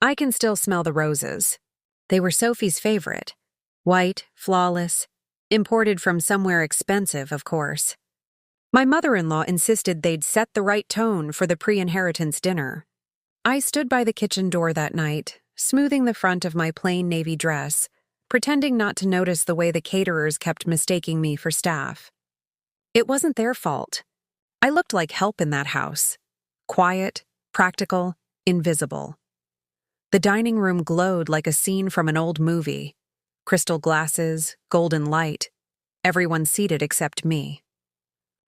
I can still smell the roses. They were Sophie's favorite. White, flawless, imported from somewhere expensive, of course. My mother-in-law insisted they'd set the right tone for the pre-inheritance dinner. I stood by the kitchen door that night, smoothing the front of my plain navy dress, pretending not to notice the way the caterers kept mistaking me for staff. It wasn't their fault. I looked like help in that house. Quiet, practical, invisible. The dining room glowed like a scene from an old movie. Crystal glasses, golden light. Everyone seated except me.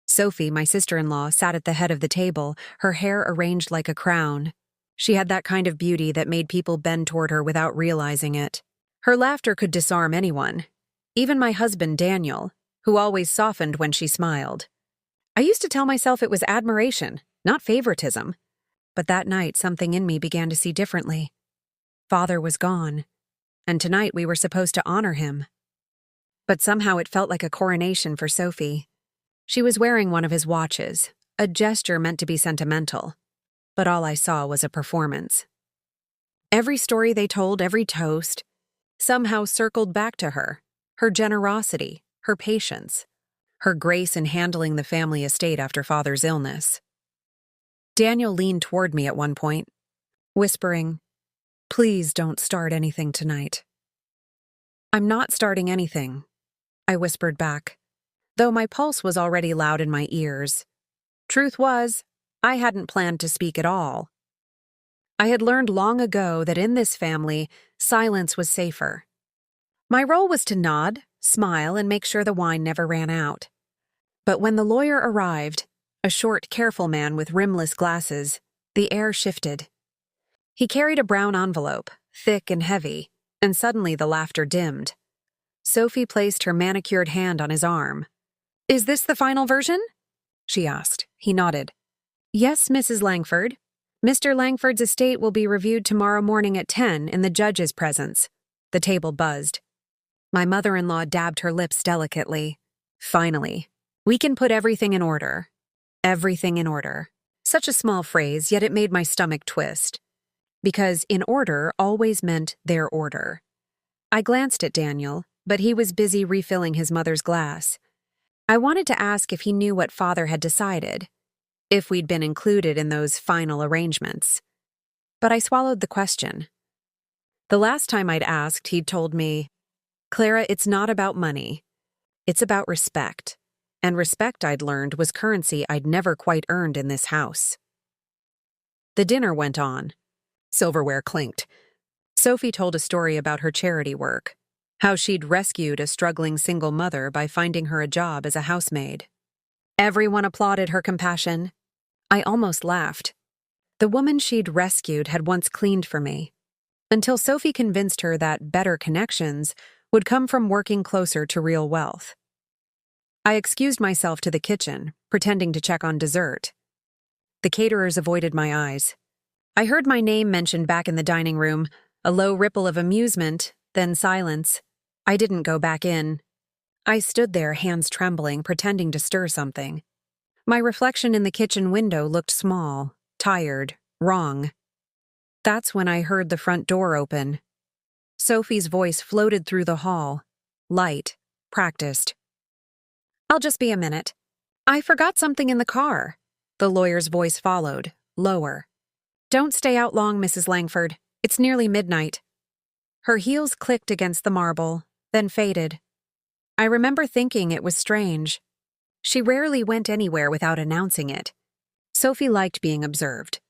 Sophie, my sister-in-law, sat at the head of the table, her hair arranged like a crown. She had that kind of beauty that made people bend toward her without realizing it. Her laughter could disarm anyone, even my husband Daniel, who always softened when she smiled. I used to tell myself it was admiration, not favoritism. But that night, something in me began to see differently. Father was gone, and tonight we were supposed to honor him. But somehow it felt like a coronation for Sophie. She was wearing one of his watches, a gesture meant to be sentimental. But all I saw was a performance. Every story they told, every toast, somehow circled back to her generosity, her patience, her grace in handling the family estate after Father's illness. Daniel leaned toward me at one point, whispering, "Please don't start anything tonight." "I'm not starting anything," I whispered back, though my pulse was already loud in my ears. Truth was, I hadn't planned to speak at all. I had learned long ago that in this family, silence was safer. My role was to nod, smile, and make sure the wine never ran out. But when the lawyer arrived, a short, careful man with rimless glasses, the air shifted. He carried a brown envelope, thick and heavy, and suddenly the laughter dimmed. Sophie placed her manicured hand on his arm. "Is this the final version?" she asked. He nodded. "Yes, Mrs. Langford. Mr. Langford's estate will be reviewed tomorrow morning at 10 in the judge's presence." The table buzzed. My mother-in-law dabbed her lips delicately. "Finally, we can put everything in order." Everything in order. Such a small phrase, yet it made my stomach twist. Because in order always meant their order. I glanced at Daniel, but he was busy refilling his mother's glass. I wanted to ask if he knew what Father had decided, if we'd been included in those final arrangements. But I swallowed the question. The last time I'd asked, he'd told me, "Clara, it's not about money. It's about respect." And respect, I'd learned, was currency I'd never quite earned in this house. The dinner went on. Silverware clinked. Sophie told a story about her charity work, how she'd rescued a struggling single mother by finding her a job as a housemaid. Everyone applauded her compassion. I almost laughed. The woman she'd rescued had once cleaned for me, until Sophie convinced her that better connections would come from working closer to real wealth. I excused myself to the kitchen, pretending to check on dessert. The caterers avoided my eyes. I heard my name mentioned back in the dining room, a low ripple of amusement, then silence. I didn't go back in. I stood there, hands trembling, pretending to stir something. My reflection in the kitchen window looked small, tired, wrong. That's when I heard the front door open. Sophie's voice floated through the hall, light, practiced. "I'll just be a minute. I forgot something in the car." The lawyer's voice followed, lower. "Don't stay out long, Mrs. Langford. It's nearly midnight." Her heels clicked against the marble, then faded. I remember thinking it was strange. She rarely went anywhere without announcing it. Sophie liked being observed.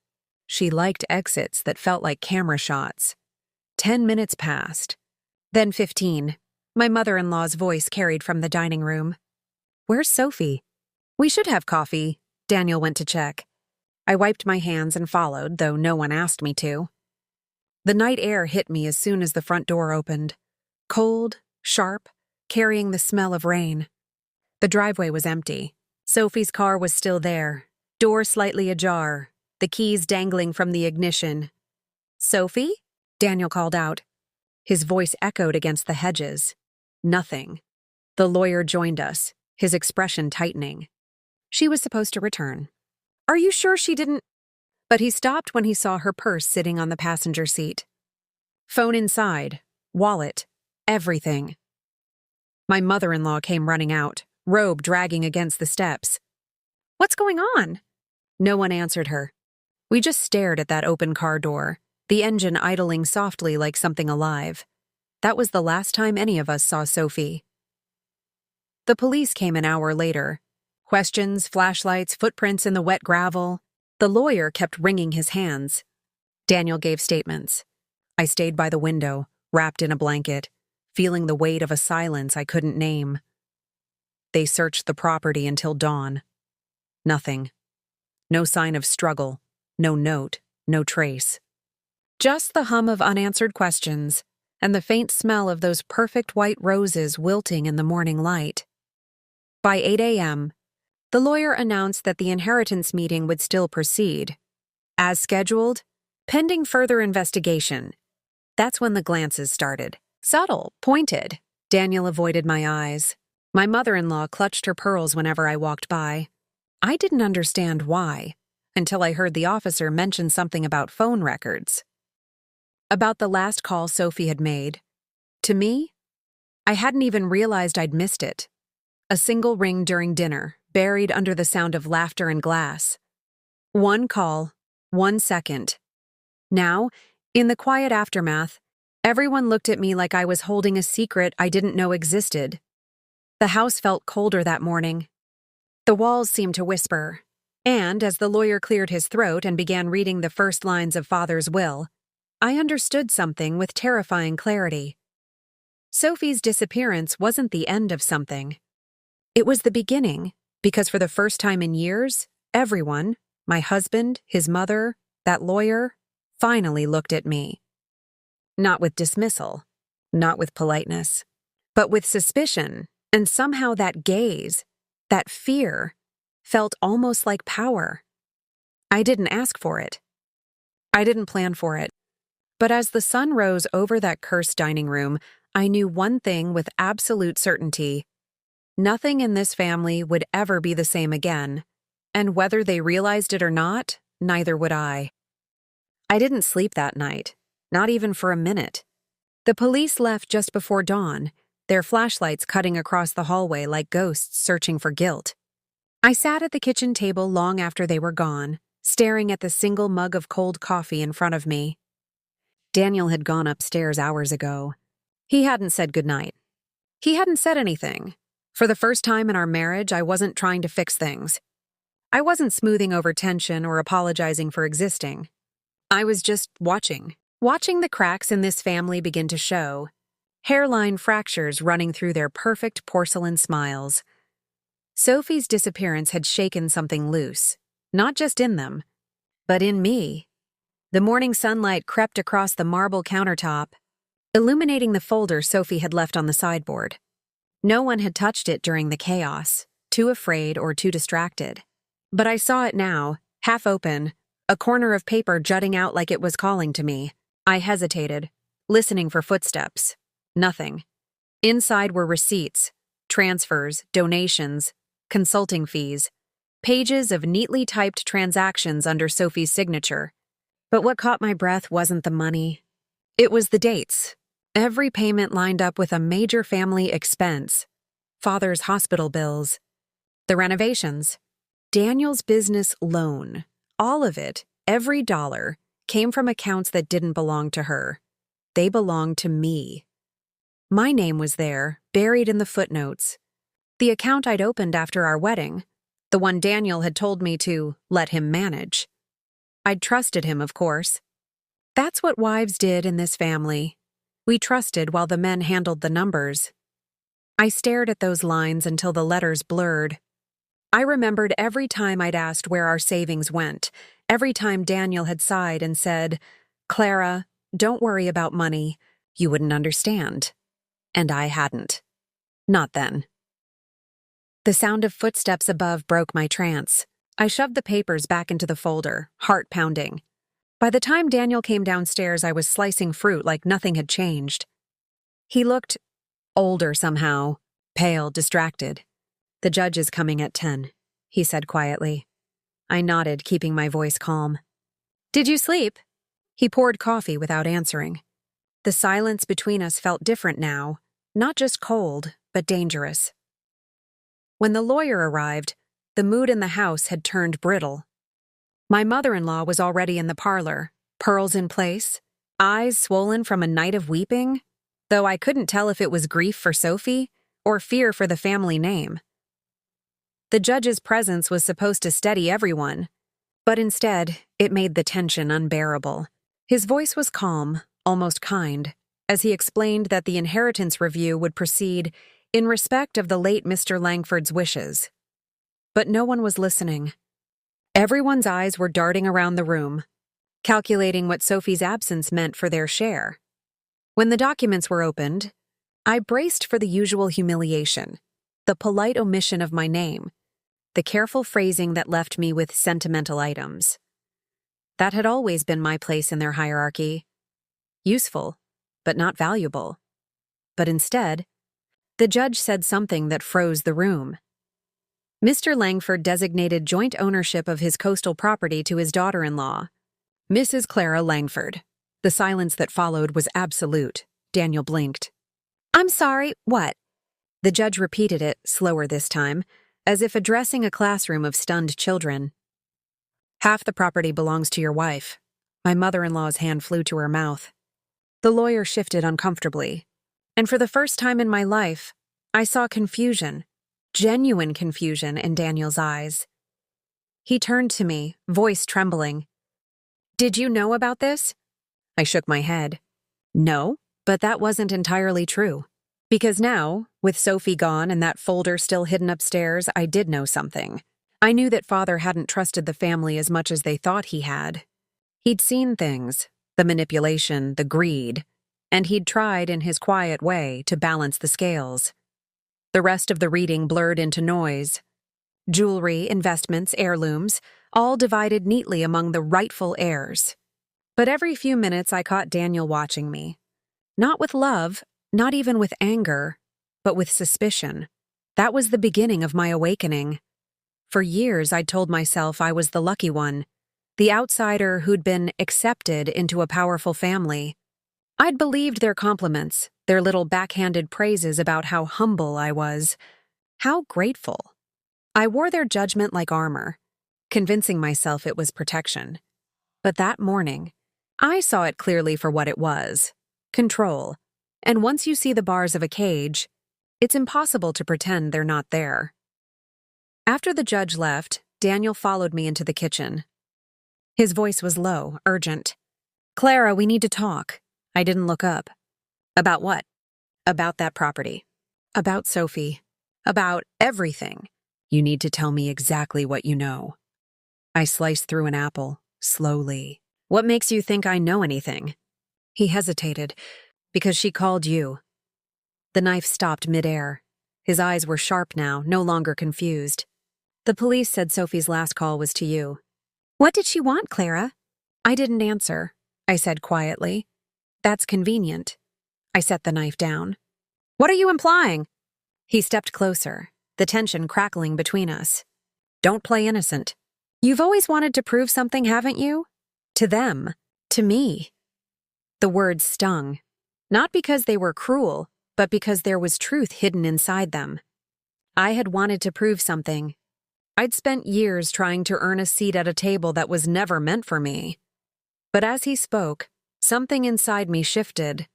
She liked exits that felt like camera shots. 10 minutes passed. Then 15. My mother-in-law's voice carried from the dining room. "Where's Sophie?" "We should have coffee." Daniel went to check. I wiped my hands and followed, though no one asked me to. The night air hit me as soon as the front door opened. Cold, sharp, carrying the smell of rain. The driveway was empty. Sophie's car was still there, door slightly ajar, the keys dangling from the ignition. "Sophie?" Daniel called out. His voice echoed against the hedges. Nothing. The lawyer joined us, his expression tightening. "She was supposed to return." "Are you sure she didn't—" But he stopped when he saw her purse sitting on the passenger seat. Phone inside, wallet, everything. My mother-in-law came running out, robe dragging against the steps. "What's going on?" No one answered her. We just stared at that open car door, the engine idling softly like something alive. That was the last time any of us saw Sophie. The police came an hour later. Questions, flashlights, footprints in the wet gravel. The lawyer kept wringing his hands. Daniel gave statements. I stayed by the window, wrapped in a blanket, feeling the weight of a silence I couldn't name. They searched the property until dawn. Nothing. No sign of struggle, no note, no trace. Just the hum of unanswered questions and the faint smell of those perfect white roses wilting in the morning light. By 8 a.m., the lawyer announced that the inheritance meeting would still proceed. As scheduled, pending further investigation. That's when the glances started. Subtle, pointed. Daniel avoided my eyes. My mother-in-law clutched her pearls whenever I walked by. I didn't understand why, until I heard the officer mention something about phone records. About the last call Sophie had made. To me, I hadn't even realized I'd missed it. A single ring during dinner, buried under the sound of laughter and glass. One call, 1 second. Now, in the quiet aftermath, everyone looked at me like I was holding a secret I didn't know existed. The house felt colder that morning. The walls seemed to whisper, and as the lawyer cleared his throat and began reading the first lines of Father's will, I understood something with terrifying clarity. Sophie's disappearance wasn't the end of something. It was the beginning, because for the first time in years, everyone, my husband, his mother, that lawyer, finally looked at me. Not with dismissal, not with politeness, but with suspicion, and somehow that gaze, that fear, felt almost like power. I didn't ask for it. I didn't plan for it. But as the sun rose over that cursed dining room, I knew one thing with absolute certainty. Nothing in this family would ever be the same again, and whether they realized it or not, neither would I. I didn't sleep that night, not even for a minute. The police left just before dawn, their flashlights cutting across the hallway like ghosts searching for guilt. I sat at the kitchen table long after they were gone, staring at the single mug of cold coffee in front of me. Daniel had gone upstairs hours ago. He hadn't said goodnight. He hadn't said anything. For the first time in our marriage, I wasn't trying to fix things. I wasn't smoothing over tension or apologizing for existing. I was just watching the cracks in this family begin to show, hairline fractures running through their perfect porcelain smiles. Sophie's disappearance had shaken something loose, not just in them, but in me. The morning sunlight crept across the marble countertop, illuminating the folder Sophie had left on the sideboard. No one had touched it during the chaos, too afraid or too distracted. But I saw it now, half open, a corner of paper jutting out like it was calling to me. I hesitated, listening for footsteps. Nothing. Inside were receipts, transfers, donations, consulting fees, pages of neatly typed transactions under Sophie's signature. But what caught my breath wasn't the money. It was the dates. Every payment lined up with a major family expense. Father's hospital bills. The renovations. Daniel's business loan. All of it, every dollar, came from accounts that didn't belong to her. They belonged to me. My name was there, buried in the footnotes. The account I'd opened after our wedding. The one Daniel had told me to let him manage. I'd trusted him, of course. That's what wives did in this family. We trusted while the men handled the numbers. I stared at those lines until the letters blurred. I remembered every time I'd asked where our savings went, every time Daniel had sighed and said, "Clara, don't worry about money. You wouldn't understand." And I hadn't. Not then. The sound of footsteps above broke my trance. I shoved the papers back into the folder, heart pounding. By the time Daniel came downstairs, I was slicing fruit like nothing had changed. He looked older somehow, pale, distracted. "The judge is coming at 10, he said quietly. I nodded, keeping my voice calm. Did you sleep? He poured coffee without answering. The silence between us felt different now, not just cold, but dangerous. When the lawyer arrived, the mood in the house had turned brittle. My mother-in-law was already in the parlor, pearls in place, eyes swollen from a night of weeping, though I couldn't tell if it was grief for Sophie or fear for the family name. The judge's presence was supposed to steady everyone, but instead, it made the tension unbearable. His voice was calm, almost kind, as he explained that the inheritance review would proceed in respect of the late Mr. Langford's wishes. But no one was listening. Everyone's eyes were darting around the room, calculating what Sophie's absence meant for their share. When the documents were opened, I braced for the usual humiliation, the polite omission of my name, the careful phrasing that left me with sentimental items. That had always been my place in their hierarchy. Useful, but not valuable. But instead, the judge said something that froze the room. Mr. Langford designated joint ownership of his coastal property to his daughter-in-law, Mrs. Clara Langford. The silence that followed was absolute. Daniel blinked. "I'm sorry, what?" The judge repeated it, slower this time, as if addressing a classroom of stunned children. "Half the property belongs to your wife." My mother-in-law's hand flew to her mouth. The lawyer shifted uncomfortably, and for the first time in my life, I saw confusion, genuine confusion in Daniel's eyes. He turned to me, voice trembling. "Did you know about this?" I shook my head. No, but that wasn't entirely true. Because now, with Sophie gone and that folder still hidden upstairs, I did know something. I knew that Father hadn't trusted the family as much as they thought he had. He'd seen things, the manipulation, the greed, and he'd tried in his quiet way to balance the scales. The rest of the reading blurred into noise. Jewelry, investments, heirlooms, all divided neatly among the rightful heirs. But every few minutes I caught Daniel watching me. Not with love, not even with anger, but with suspicion. That was the beginning of my awakening. For years I'd told myself I was the lucky one, the outsider who'd been accepted into a powerful family. I'd believed their compliments, their little backhanded praises about how humble I was, how grateful. I wore their judgment like armor, convincing myself it was protection. But that morning, I saw it clearly for what it was: control. And once you see the bars of a cage, it's impossible to pretend they're not there. After the judge left, Daniel followed me into the kitchen. His voice was low, urgent. "Clara, we need to talk." I didn't look up. "About what?" "About that property. About Sophie. About everything. You need to tell me exactly what you know." I sliced through an apple, slowly. "What makes you think I know anything?" He hesitated. "Because she called you." The knife stopped midair. His eyes were sharp now, no longer confused. "The police said Sophie's last call was to you." "What did she want, Clara?" I didn't answer. I said quietly, "That's convenient." I set the knife down. "What are you implying?" He stepped closer, the tension crackling between us. "Don't play innocent. You've always wanted to prove something, haven't you? To them. To me." The words stung. Not because they were cruel, but because there was truth hidden inside them. I had wanted to prove something. I'd spent years trying to earn a seat at a table that was never meant for me. But as he spoke, something inside me shifted.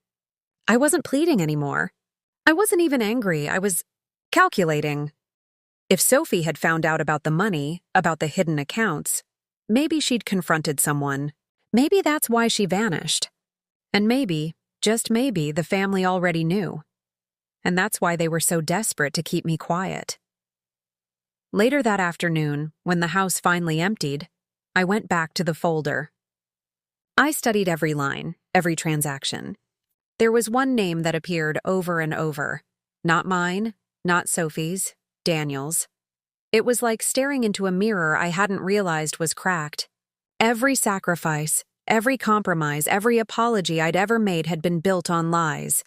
I wasn't pleading anymore. I wasn't even angry. I was calculating. If Sophie had found out about the money, about the hidden accounts, maybe she'd confronted someone. Maybe that's why she vanished. And maybe, just maybe, the family already knew. And that's why they were so desperate to keep me quiet. Later that afternoon, when the house finally emptied, I went back to the folder. I studied every line, every transaction. There was one name that appeared over and over. Not mine, not Sophie's, Daniel's. It was like staring into a mirror I hadn't realized was cracked. Every sacrifice, every compromise, every apology I'd ever made had been built on lies.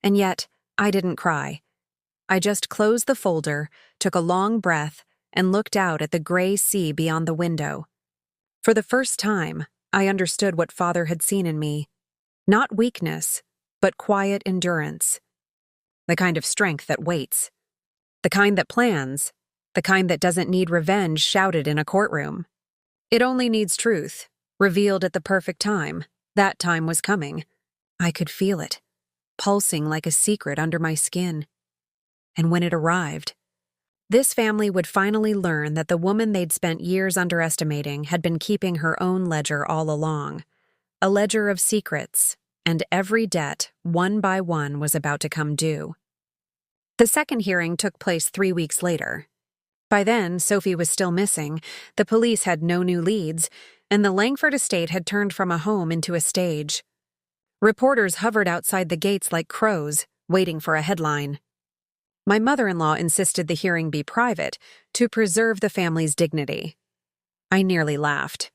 And yet, I didn't cry. I just closed the folder, took a long breath, and looked out at the gray sea beyond the window. For the first time, I understood what Father had seen in me. Not weakness, but quiet endurance. The kind of strength that waits. The kind that plans. The kind that doesn't need revenge shouted in a courtroom. It only needs truth, revealed at the perfect time. That time was coming. I could feel it, pulsing like a secret under my skin. And when it arrived, this family would finally learn that the woman they'd spent years underestimating had been keeping her own ledger all along. A ledger of secrets, and every debt, one by one, was about to come due. The second hearing took place 3 weeks later. By then, Sophie was still missing, the police had no new leads, and the Langford estate had turned from a home into a stage. Reporters hovered outside the gates like crows, waiting for a headline. My mother-in-law insisted the hearing be private to preserve the family's dignity. I nearly laughed.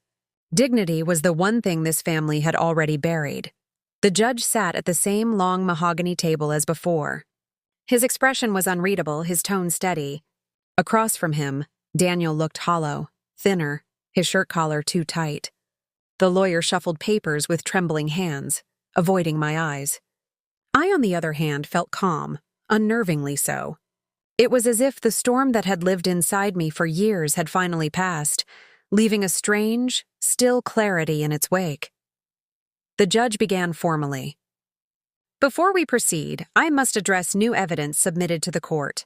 Dignity was the one thing this family had already buried. The judge sat at the same long mahogany table as before. His expression was unreadable, his tone steady. Across from him, Daniel looked hollow, thinner, his shirt collar too tight. The lawyer shuffled papers with trembling hands, avoiding my eyes. I, on the other hand, felt calm, unnervingly so. It was as if the storm that had lived inside me for years had finally passed, leaving a strange, still clarity in its wake. The judge began formally. Before we proceed, I must address new evidence submitted to the court.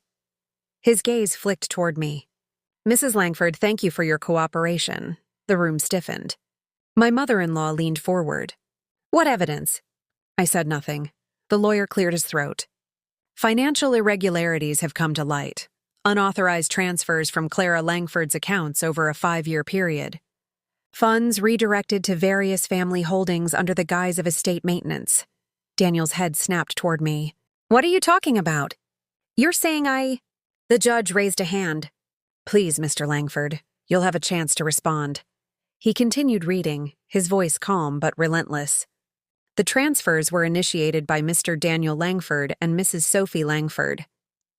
His gaze flicked toward me. Mrs. Langford, thank you for your cooperation. The room stiffened. My mother-in-law leaned forward. What evidence? I said nothing. The lawyer cleared his throat. Financial irregularities have come to light. Unauthorized transfers from Clara Langford's accounts over a 5-year period. Funds redirected to various family holdings under the guise of estate maintenance. Daniel's head snapped toward me. What are you talking about? You're saying The judge raised a hand. Please, Mr. Langford, you'll have a chance to respond. He continued reading, his voice calm but relentless. The transfers were initiated by Mr. Daniel Langford and Mrs. Sophie Langford.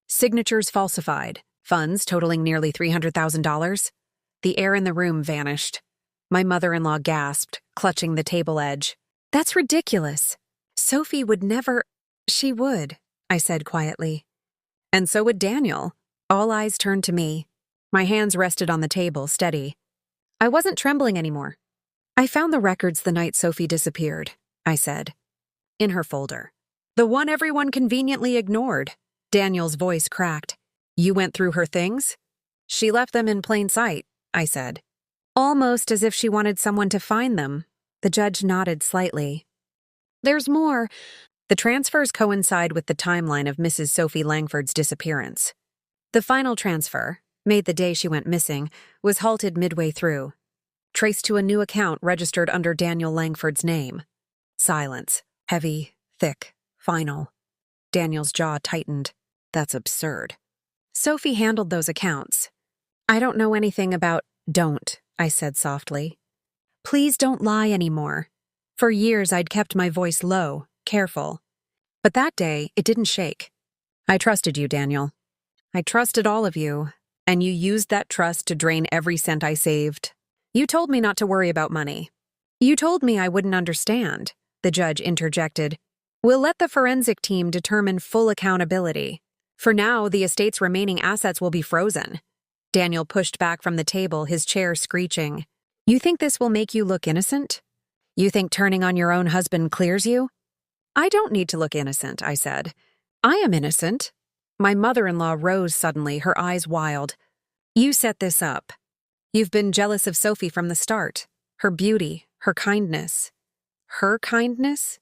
Signatures falsified, funds totaling nearly $300,000. The air in the room vanished. My mother-in-law gasped, clutching the table edge. That's ridiculous. Sophie would never— She would, I said quietly. And so would Daniel. All eyes turned to me. My hands rested on the table, steady. I wasn't trembling anymore. I found the records the night Sophie disappeared, I said. In her folder. The one everyone conveniently ignored. Daniel's voice cracked. You went through her things? She left them in plain sight, I said. Almost as if she wanted someone to find them. The judge nodded slightly. There's more. The transfers coincide with the timeline of Mrs. Sophie Langford's disappearance. The final transfer, made the day she went missing, was halted midway through. Traced to a new account registered under Daniel Langford's name. Silence. Heavy, thick, final. Daniel's jaw tightened. That's absurd. Sophie handled those accounts. I don't know anything about— Don't, I said softly. Please don't lie anymore. For years I'd kept my voice low, careful. But that day, it didn't shake. I trusted you, Daniel. I trusted all of you, and you used that trust to drain every cent I saved. You told me not to worry about money. You told me I wouldn't understand, the judge interjected. We'll let the forensic team determine full accountability. For now, the estate's remaining assets will be frozen. Daniel pushed back from the table, his chair screeching. You think this will make you look innocent? You think turning on your own husband clears you? I don't need to look innocent, I said. I am innocent. My mother-in-law rose suddenly, her eyes wild. You set this up. You've been jealous of Sophie from the start. Her beauty, her kindness. Her kindness?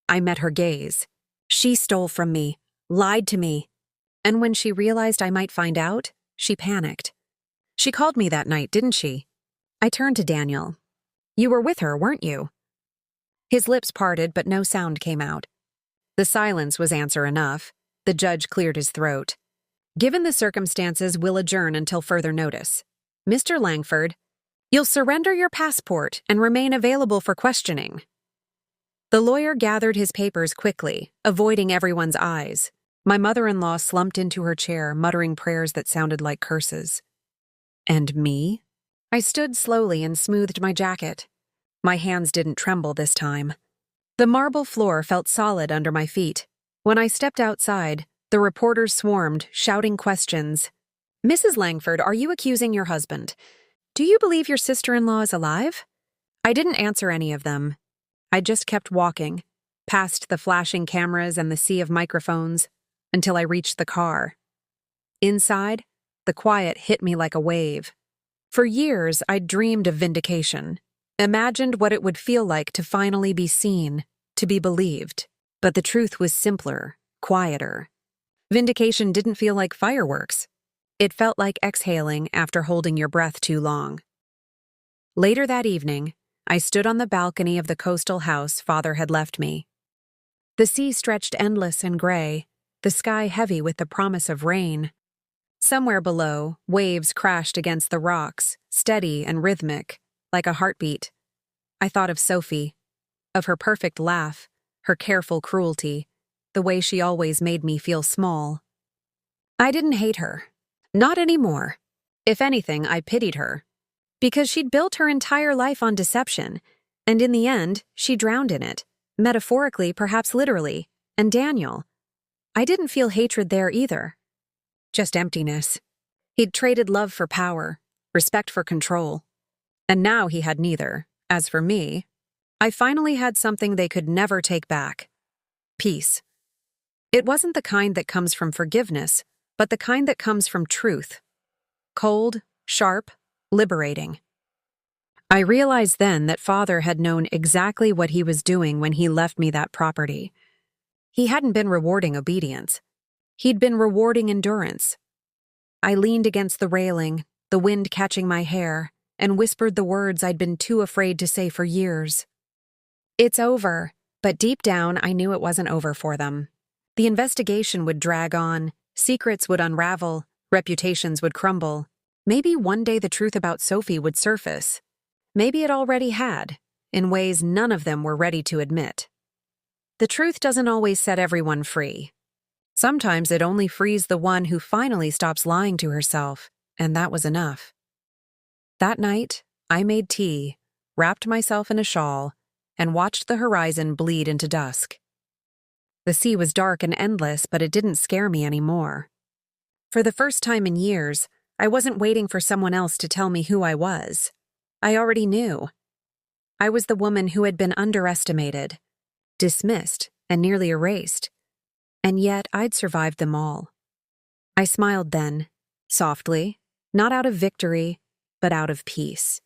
I met her gaze. She stole from me, lied to me. And when she realized I might find out, she panicked. She called me that night, didn't she? I turned to Daniel. You were with her, weren't you? His lips parted, but no sound came out. The silence was answer enough. The judge cleared his throat. Given the circumstances, we'll adjourn until further notice. Mr. Langford, you'll surrender your passport and remain available for questioning. The lawyer gathered his papers quickly, avoiding everyone's eyes. My mother-in-law slumped into her chair, muttering prayers that sounded like curses. And me? I stood slowly and smoothed my jacket. My hands didn't tremble this time. The marble floor felt solid under my feet. When I stepped outside, the reporters swarmed, shouting questions. "Mrs. Langford, are you accusing your husband? Do you believe your sister-in-law is alive?" I didn't answer any of them. I just kept walking, past the flashing cameras and the sea of microphones, until I reached the car. Inside, the quiet hit me like a wave. For years, I'd dreamed of vindication, imagined what it would feel like to finally be seen, to be believed. But the truth was simpler, quieter. Vindication didn't feel like fireworks. It felt like exhaling after holding your breath too long. Later that evening, I stood on the balcony of the coastal house Father had left me. The sea stretched endless and gray, the sky heavy with the promise of rain. Somewhere below, waves crashed against the rocks, steady and rhythmic, like a heartbeat. I thought of Sophie, of her perfect laugh, her careful cruelty, the way she always made me feel small. I didn't hate her. Not anymore. If anything, I pitied her. Because she'd built her entire life on deception, and in the end, she drowned in it, metaphorically, perhaps literally. And Daniel. I didn't feel hatred there either. Just emptiness. He'd traded love for power, respect for control. And now he had neither. As for me, I finally had something they could never take back. Peace. It wasn't the kind that comes from forgiveness, but the kind that comes from truth. Cold, sharp, liberating. I realized then that Father had known exactly what he was doing when he left me that property. He hadn't been rewarding obedience. He'd been rewarding endurance. I leaned against the railing, the wind catching my hair, and whispered the words I'd been too afraid to say for years. It's over, but deep down I knew it wasn't over for them. The investigation would drag on, secrets would unravel, reputations would crumble. Maybe one day the truth about Sophie would surface. Maybe it already had, in ways none of them were ready to admit. The truth doesn't always set everyone free. Sometimes it only frees the one who finally stops lying to herself, and that was enough. That night, I made tea, wrapped myself in a shawl, and watched the horizon bleed into dusk. The sea was dark and endless, but it didn't scare me anymore. For the first time in years, I wasn't waiting for someone else to tell me who I was. I already knew. I was the woman who had been underestimated, dismissed, and nearly erased. And yet I'd survived them all. I smiled then, softly, not out of victory, but out of peace.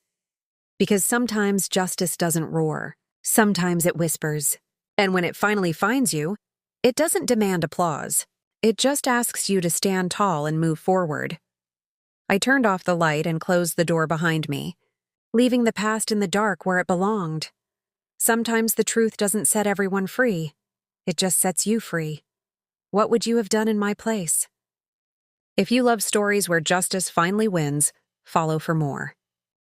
Because sometimes justice doesn't roar. Sometimes it whispers. And when it finally finds you, it doesn't demand applause. It just asks you to stand tall and move forward. I turned off the light and closed the door behind me, leaving the past in the dark where it belonged. Sometimes the truth doesn't set everyone free. It just sets you free. What would you have done in my place? If you love stories where justice finally wins, follow for more.